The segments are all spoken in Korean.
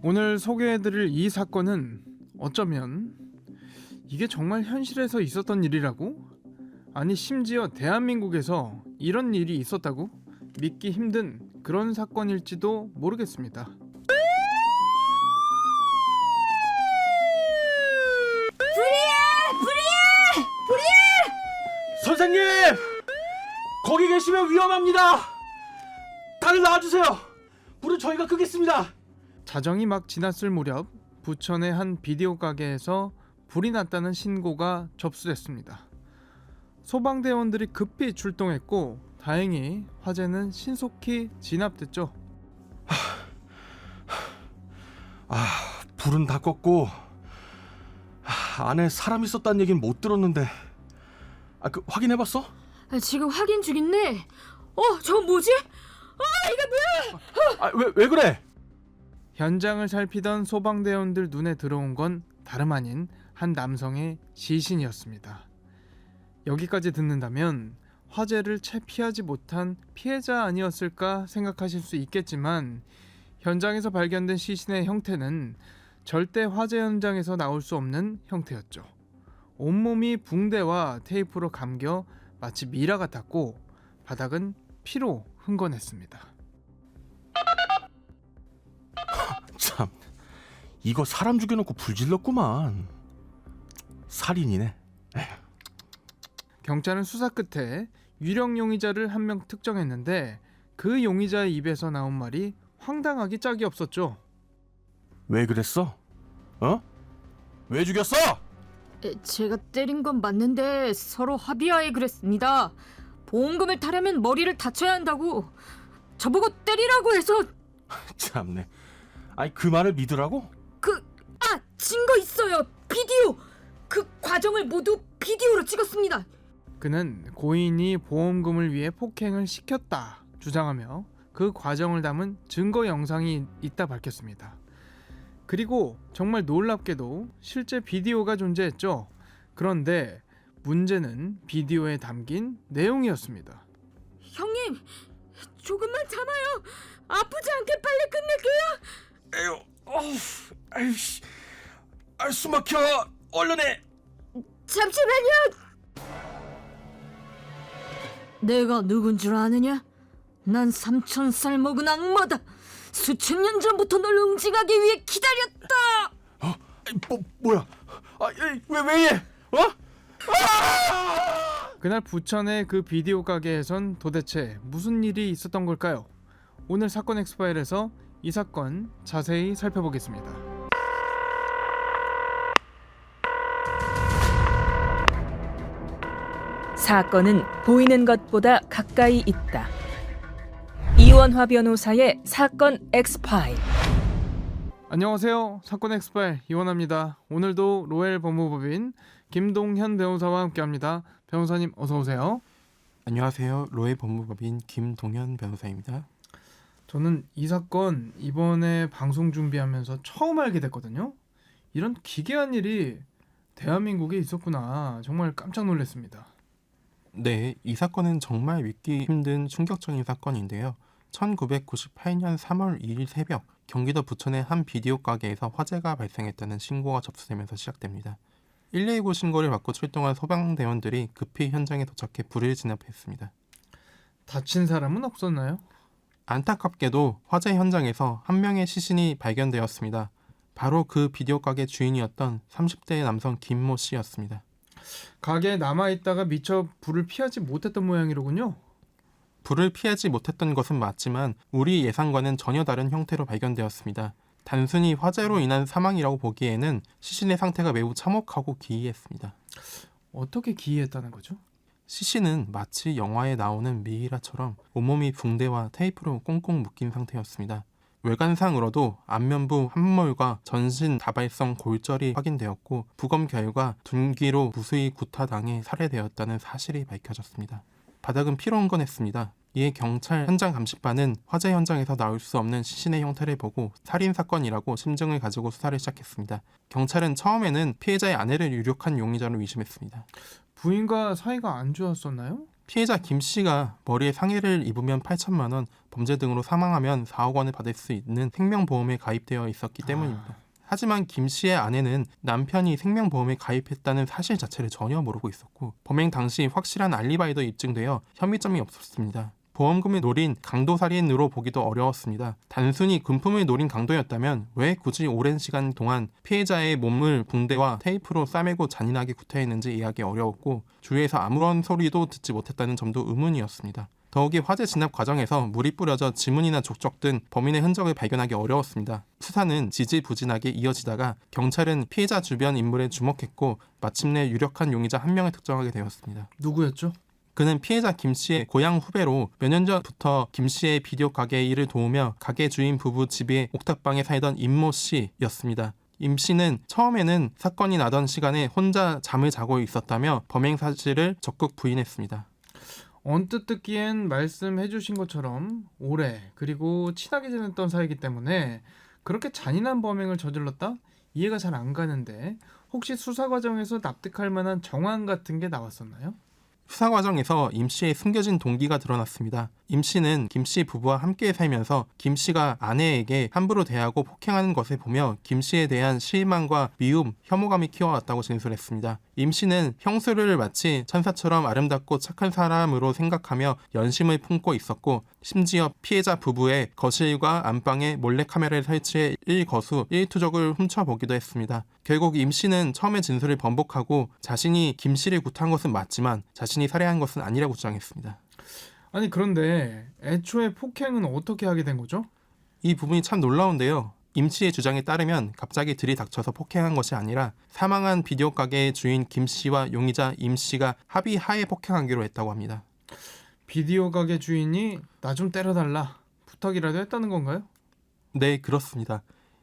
오늘 소개해드릴 이 사건은 어쩌면 이게 정말 현실에서 있었던 일이라고? 아니 심지어 대한민국에서 이런 일이 있었다고? 믿기 힘든 그런 사건일지도 모르겠습니다. 선생님! 거기 계시면 위험합니다! 다들 나와주세요! 불을 저희가 끄겠습니다! 자정이 막 지났을 무렵 부천의 한 비디오 가게에서 불이 났다는 신고가 접수됐습니다. 소방대원들이 급히 출동했고 다행히 화재는 신속히 진압됐죠. 불은 다 껐고 안에 사람 있었다는 얘기는 못 들었는데 확인해봤어? 지금 확인 중인데 저거 뭐지? 이게 뭐야? 왜 그래? 현장을 살피던 소방대원들 눈에 들어온 건 다름 아닌 한 남성의 시신이었습니다. 여기까지 듣는다면 화재를 채 피하지 못한 피해자 아니었을까 생각하실 수 있겠지만 현장에서 발견된 시신의 형태는 절대 화재 현장에서 나올 수 없는 형태였죠. 온몸이 붕대와 테이프로 감겨 마치 미라 같았고 바닥은 피로 흥건했습니다. 참, 이거 사람 죽여놓고 불 질렀구만. 살인이네. 경찰은 수사 끝에 유령 용의자를 한 명 특정했는데 그 용의자의 입에서 나온 말이 황당하기 짝이 없었죠. 왜 그랬어? 왜 죽였어? 제가 때린 건 맞는데 서로 합의하에 그랬습니다. 보험금을 타려면 머리를 다쳐야 한다고 저보고 때리라고 해서. 참네. 그 말을 믿으라고? 증거 있어요. 비디오. 그 과정을 모두 비디오로 찍었습니다. 그는 고인이 보험금을 위해 폭행을 시켰다 주장하며 그 과정을 담은 증거 영상이 있다 밝혔습니다. 그리고 정말 놀랍게도 실제 비디오가 존재했죠. 그런데 문제는 비디오에 담긴 내용이었습니다. 형님, 조금만 참아요. 아프지 않게 빨리 끝낼게요. 에휴, 숨 막혀. 얼른 해. 잠시만요. 내가 누군 줄 아느냐? 난 3000살 먹은 악마다. 수천 년 전부터 널 응징하기 위해 기다렸다. 뭐야? 왜 해? 그날 부천의 그 비디오 가게에선 도대체 무슨 일이 있었던 걸까요? 오늘 사건 엑스파일에서 이 사건 자세히 살펴보겠습니다. 사건은 보이는 것보다 가까이 있다. 이원화 변호사의 사건 엑스파일. 안녕하세요. 사건 엑스파일 이원화입니다. 오늘도 로엘 법무법인 김동현 변호사와 함께합니다. 변호사님 어서 오세요. 안녕하세요. 로엘 법무법인 김동현 변호사입니다. 저는 이 사건 이번에 방송 준비하면서 처음 알게 됐거든요. 이런 기괴한 일이 대한민국에 있었구나. 정말 깜짝 놀랐습니다. 네, 이 사건은 정말 믿기 힘든 충격적인 사건인데요. 1998년 3월 2일 새벽 경기도 부천의 한 비디오 가게에서 화재가 발생했다는 신고가 접수되면서 시작됩니다. 119 신고를 받고 출동한 소방대원들이 급히 현장에 도착해 불을 진압했습니다. 다친 사람은 없었나요? 안타깝게도 화재 현장에서 한 명의 시신이 발견되었습니다. 바로 그 비디오 가게 주인이었던 30대 남성 김모 씨였습니다. 가게에 남아있다가 미처 불을 피하지 못했던 모양이로군요. 불을 피하지 못했던 것은 맞지만 우리 예상과는 전혀 다른 형태로 발견되었습니다. 단순히 화재로 인한 사망이라고 보기에는 시신의 상태가 매우 참혹하고 기이했습니다. 어떻게 기이했다는 거죠? 시신은 마치 영화에 나오는 미이라처럼 온몸이 붕대와 테이프로 꽁꽁 묶인 상태였습니다. 외관상으로도 안면부 함몰과 전신 다발성 골절이 확인되었고 부검 결과 둔기로 무수히 구타당해 살해되었다는 사실이 밝혀졌습니다. 바닥은 피로 흥건했습니다. 이에 경찰 현장 감식반은 화재 현장에서 나올 수 없는 시신의 형태를 보고 살인사건이라고 심증을 가지고 수사를 시작했습니다. 경찰은 처음에는 피해자의 아내를 유력한 용의자로 의심했습니다. 부인과 사이가 안 좋았었나요? 피해자 김 씨가 머리에 상해를 입으면 8천만 원, 범죄 등으로 사망하면 4억 원을 받을 수 있는 생명보험에 가입되어 있었기 때문입니다. 하지만 김 씨의 아내는 남편이 생명보험에 가입했다는 사실 자체를 전혀 모르고 있었고 범행 당시 확실한 알리바이도 입증되어 혐의점이 없었습니다. 보험금을 노린 강도살인으로 보기도 어려웠습니다. 단순히 금품을 노린 강도였다면 왜 굳이 오랜 시간 동안 피해자의 몸을 붕대와 테이프로 싸매고 잔인하게 구타했는지 이해하기 어려웠고 주위에서 아무런 소리도 듣지 못했다는 점도 의문이었습니다. 더욱이 화재 진압 과정에서 물이 뿌려져 지문이나 족적 등 범인의 흔적을 발견하기 어려웠습니다. 수사는 지지부진하게 이어지다가 경찰은 피해자 주변 인물에 주목했고 마침내 유력한 용의자 한 명을 특정하게 되었습니다. 누구였죠? 그는 피해자 김 씨의 고향 후배로 몇 년 전부터 김 씨의 비디오 가게 일을 도우며 가게 주인 부부 집의 옥탑방에 살던 임모 씨였습니다. 임 씨는 처음에는 사건이 나던 시간에 혼자 잠을 자고 있었다며 범행 사실을 적극 부인했습니다. 언뜻 듣기엔 말씀해 주신 것처럼 오래 그리고 친하게 지냈던 사이이기 때문에 그렇게 잔인한 범행을 저질렀다? 이해가 잘 안 가는데 혹시 수사 과정에서 납득할 만한 정황 같은 게 나왔었나요? 수사 과정에서 임 씨의 숨겨진 동기가 드러났습니다. 임 씨는 김 씨 부부와 함께 살면서 김 씨가 아내에게 함부로 대하고 폭행하는 것을 보며 김 씨에 대한 실망과 미움, 혐오감이 키워왔다고 진술했습니다. 임 씨는 형수를 마치 천사처럼 아름답고 착한 사람으로 생각하며 연심을 품고 있었고 심지어 피해자 부부의 거실과 안방에 몰래카메라를 설치해 일거수 일투족을 훔쳐보기도 했습니다. 결국 임 씨는 처음에 진술을 번복하고 자신이 김 씨를 구타한 것은 맞지만 자신이 살해한 것은 아니라고 주장했습니다. 아니 그런데 애초에 폭행은 어떻게 하게 된 거죠? 이 부분이 참 놀라운데요. 임 씨의 주장에 따르면 갑자기 들이닥쳐서 폭행한 것이 아니라 사망한 비디오 가게의 주인 김 씨와 용의자 임 씨가 합의하에 폭행하기로 했다고 합니다. 비디오 가게 주인이 나 좀 때려달라 부탁이라도 했다는 건가요? 네, 그렇습니다.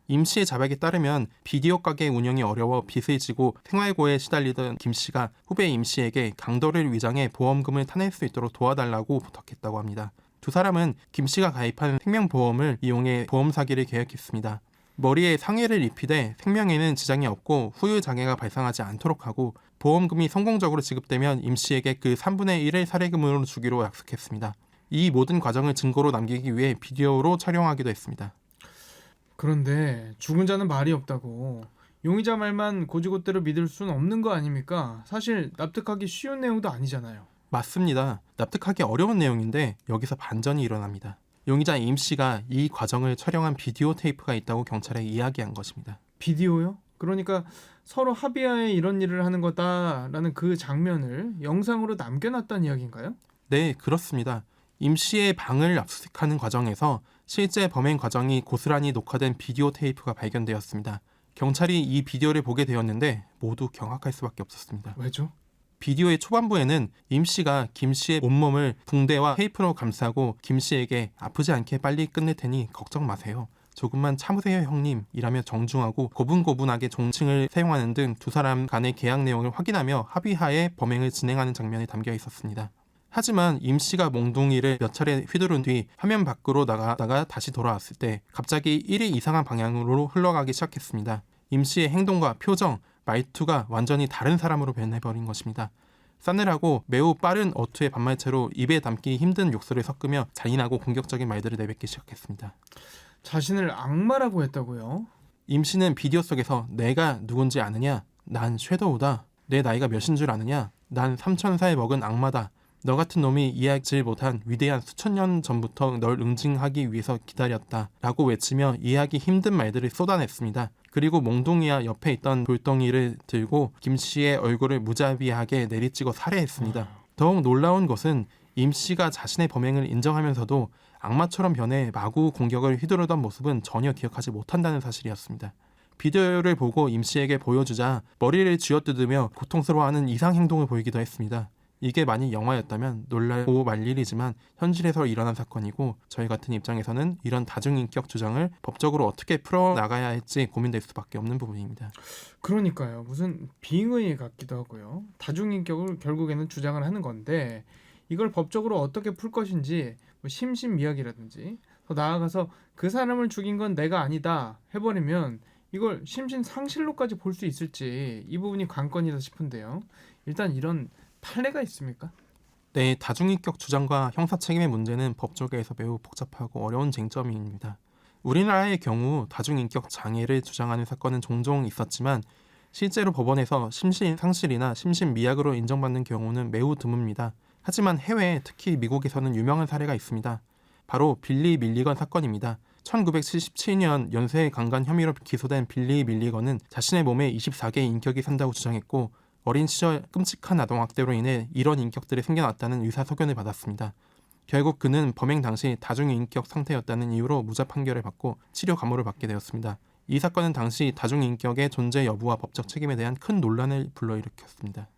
임 씨의 자백에 따르면 비디오 가게 운영이 어려워 빚을 지고 생활고에 시달리던 김 씨가 후배 임 씨에게 강도를 위장해 보험금을 타낼 수 있도록 도와달라고 부탁했다고 합니다. 두 사람은 김 씨가 가입한 생명보험을 이용해 보험 사기를 계획했습니다. 머리에 상해를 입히되 생명에는 지장이 없고 후유 장애가 발생하지 않도록 하고 보험금이 성공적으로 지급되면 임 씨에게 그 3분의 1을 사례금으로 주기로 약속했습니다. 이 모든 과정을 증거로 남기기 위해 비디오로 촬영하기도 했습니다. 그런데 죽은 자는 말이 없다고 용의자 말만 고지고대로 믿을 수는 없는 거 아닙니까? 사실 납득하기 쉬운 내용도 아니잖아요. 맞습니다. 납득하기 어려운 내용인데 여기서 반전이 일어납니다. 용의자 임 씨가 이 과정을 촬영한 비디오 테이프가 있다고 경찰에 이야기한 것입니다. 비디오요? 그러니까 서로 합의하에 이런 일을 하는 거다라는 그 장면을 영상으로 남겨놨다는 이야기인가요? 네, 그렇습니다. 임 씨의 방을 압수수색하는 과정에서 실제 범행 과정이 고스란히 녹화된 비디오 테이프가 발견되었습니다. 경찰이 이 비디오를 보게 되었는데 모두 경악할 수밖에 없었습니다. 왜죠? 비디오의 초반부에는 임 씨가 김 씨의 온몸을 붕대와 테이프로 감싸고 김 씨에게 아프지 않게 빨리 끝낼 테니 걱정 마세요. 조금만 참으세요 형님 이라며 정중하고 고분고분하게 존칭을 사용하는 등 두 사람 간의 계약 내용을 확인하며 합의하에 범행을 진행하는 장면이 담겨 있었습니다. 하지만 임 씨가 몽둥이를 몇 차례 휘두른 뒤 화면 밖으로 나가다가 다시 돌아왔을 때 갑자기 1이 이상한 방향으로 흘러가기 시작했습니다. 임 씨의 행동과 표정, 말투가 완전히 다른 사람으로 변해버린 것입니다. 싸늘하고 매우 빠른 어투의 반말체로 입에 담기 힘든 욕설을 섞으며 잔인하고 공격적인 말들을 내뱉기 시작했습니다. 자신을 악마라고 했다고요? 임 씨는 비디오 속에서 내가 누군지 아느냐? 난 섀도우다. 내 나이가 몇인 줄 아느냐? 난 3,000살 먹은 악마다. 너 같은 놈이 이해하지 못한 위대한 수천 년 전부터 널 응징하기 위해서 기다렸다 라고 외치며 이해하기 힘든 말들을 쏟아냈습니다. 그리고 몽둥이와 옆에 있던 돌덩이를 들고 김 씨의 얼굴을 무자비하게 내리찍어 살해했습니다. 더욱 놀라운 것은 임 씨가 자신의 범행을 인정하면서도 악마처럼 변해 마구 공격을 휘두르던 모습은 전혀 기억하지 못한다는 사실이었습니다. 비디오를 보고 임 씨에게 보여주자 머리를 쥐어뜯으며 고통스러워하는 이상 행동을 보이기도 했습니다. 이게 만일 영화였다면 놀라고 말 일이지만 현실에서 일어난 사건이고 저희 같은 입장에서는 이런 다중인격 주장을 법적으로 어떻게 풀어나가야 할지 고민될 수밖에 없는 부분입니다. 그러니까요. 무슨 빙의 같기도 하고요. 다중인격을 결국에는 주장을 하는 건데 이걸 법적으로 어떻게 풀 것인지 뭐 심신미약이라든지 더 나아가서 그 사람을 죽인 건 내가 아니다 해버리면 이걸 심신상실로까지 볼 수 있을지 이 부분이 관건이다 싶은데요. 일단 이런 판례가 있습니까? 네, 다중인격 주장과 형사 책임의 문제는 법조계에서 매우 복잡하고 어려운 쟁점입니다. 우리나라의 경우 다중인격 장애를 주장하는 사건은 종종 있었지만 실제로 법원에서 심신상실이나 심신미약으로 인정받는 경우는 매우 드뭅니다. 하지만 해외, 특히 미국에서는 유명한 사례가 있습니다. 바로 빌리 밀리건 사건입니다. 1977년 연쇄 강간 혐의로 기소된 빌리 밀리건은 자신의 몸에 24개의 인격이 산다고 주장했고 어린 시절 끔찍한 아동학대로 인해 이런 인격들이 생겨났다는 의사소견을 받았습니다. 결국 그는 범행 당시 다중인격 상태였다는 이유로 무죄 판결을 받고 치료 감호를 받게 되었습니다. 이 사건은 당시 다중인격의 존재 여부와 법적 책임에 대한 큰 논란을 불러일으켰습니다.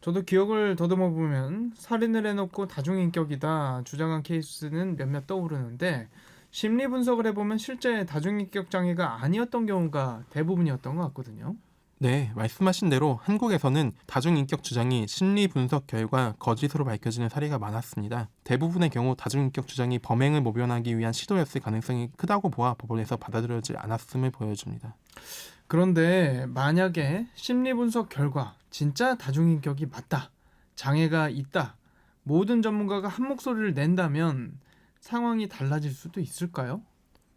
저도 기억을 더듬어 보면 살인을 해놓고 다중인격이다 주장한 케이스는 몇몇 떠오르는데 심리 분석을 해보면 실제 다중인격 장애가 아니었던 경우가 대부분이었던 것 같거든요. 네, 말씀하신 대로 한국에서는 다중인격 주장이 심리 분석 결과 거짓으로 밝혀지는 사례가 많았습니다. 대부분의 경우 다중인격 주장이 범행을 모면하기 위한 시도였을 가능성이 크다고 보아 법원에서 받아들여지지 않았음을 보여줍니다. 그런데 만약에 심리 분석 결과 진짜 다중인격이 맞다, 장애가 있다, 모든 전문가가 한 목소리를 낸다면 상황이 달라질 수도 있을까요?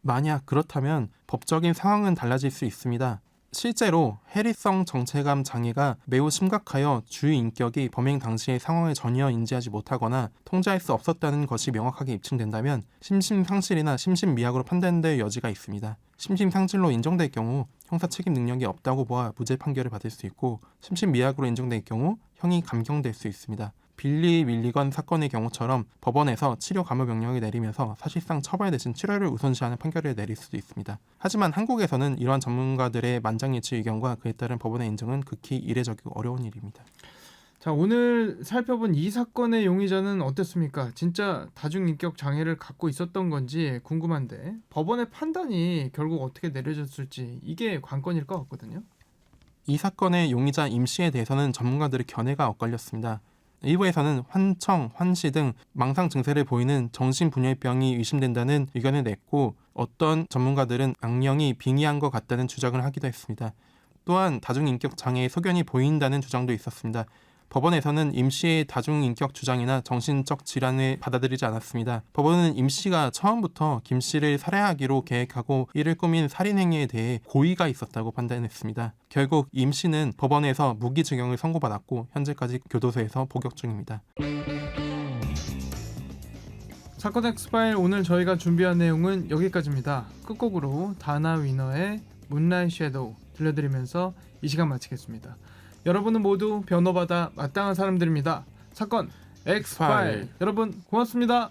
만약 그렇다면 법적인 상황은 달라질 수 있습니다. 실제로 해리성 정체감 장애가 매우 심각하여 주의 인격이 범행 당시의 상황을 전혀 인지하지 못하거나 통제할 수 없었다는 것이 명확하게 입증된다면 심신상실이나 심신미약으로 판단될 여지가 있습니다. 심신상실로 인정될 경우 형사 책임 능력이 없다고 보아 무죄 판결을 받을 수 있고 심신미약으로 인정될 경우 형이 감경될 수 있습니다. 빌리 밀리건 사건의 경우처럼 법원에서 치료 감호 명령을 내리면서 사실상 처벌 대신 치료를 우선시하는 판결을 내릴 수도 있습니다. 하지만 한국에서는 이러한 전문가들의 만장일치 의견과 그에 따른 법원의 인정은 극히 이례적이고 어려운 일입니다. 자, 오늘 살펴본 이 사건의 용의자는 어땠습니까? 진짜 다중인격 장애를 갖고 있었던 건지 궁금한데 법원의 판단이 결국 어떻게 내려졌을지 이게 관건일 것 같거든요. 이 사건의 용의자 임 씨에 대해서는 전문가들의 견해가 엇갈렸습니다. 일부에서는 환청, 환시 등 망상 증세를 보이는 정신분열병이 의심된다는 의견을 냈고 어떤 전문가들은 악령이 빙의한 것 같다는 주장을 하기도 했습니다. 또한 다중인격 장애의 소견이 보인다는 주장도 있었습니다. 법원에서는 임 씨의 다중인격 주장이나 정신적 질환을 받아들이지 않았습니다. 법원은 임 씨가 처음부터 김 씨를 살해하기로 계획하고 이를 꾸민 살인 행위에 대해 고의가 있었다고 판단했습니다. 결국 임 씨는 법원에서 무기징역을 선고받았고 현재까지 교도소에서 복역 중입니다. 사건 엑스파일 오늘 저희가 준비한 내용은 여기까지입니다. 끝곡으로 다나 위너의 문라이트 섀도우 들려드리면서 이 시간 마치겠습니다. 여러분은 모두 변호받아 마땅한 사람들입니다. 사건 엑스파일 여러분 고맙습니다.